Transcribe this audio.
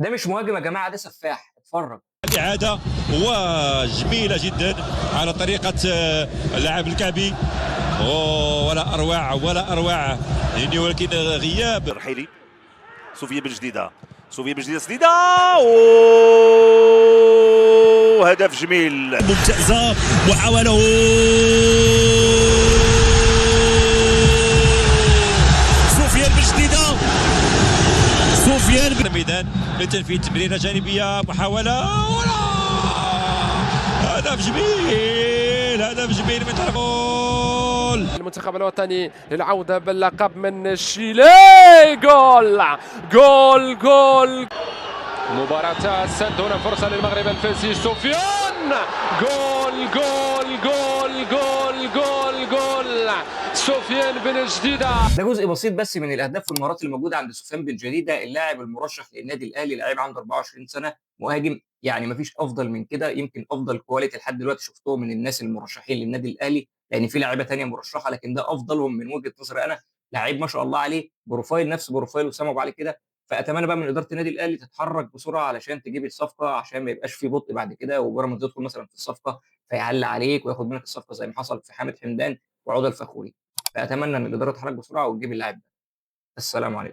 ده مش مهاجم يا جماعة، ده سفاح، اتفرّج. الإعادة وجميلة جدا على طريقة اللاعب الكعبي. ولا أروع ولا أروع يعني، ولكن غياب رحيلي. سفيان بن جديدة، سفيان بن جديدة سديدة، أوه هدف جميل ممتازة. محاولة سفيان بن جديدة، سفيان بن الميدان لتنفيذ تمريرة جانبية. محاولة هدف جميل، هدف جميل من طرف المنتخب الوطني للعودة باللقب من شيلي. جول جول جول. مباراة السد، هنا فرصة للمغرب الفاسي. سفيان جول جول جول جول جول جول. سفيان بن جديدة. ده جزء بسيط بس من الأهداف والمهارات اللي موجودة عند سفيان بن جديدة، اللاعب المرشح للنادي الأهلي، لعيب عنده 24 سنة، مهاجم يعني ما فيش أفضل من كده، يمكن أفضل كواليتي لحد دلوقتي شُفتهم من الناس المرشحين للنادي الأهلي، لأن في لعيبة تانية مرشحة لكن ده أفضلهم من وجهة نظري أنا، لعيب ما شاء الله عليه، بروفايل نفس بروفايل أسامة أبو علي كده، فأتمنى بقى من إدارة النادي الأهلي تتحرك بسرعة علشان تجيب الصفقة، عشان ما يبقاش في بطء بعد كده وبيراميدز يدخل مثلًا في الصفقة فيعلّي عليك وياخد منك الصفقة زي ما حصل في حامد حمدان وعوده الفخوري. فأتمنى إن الإدارة تتحرك بسرعة وتجيب اللاعب ده. السلام عليكم.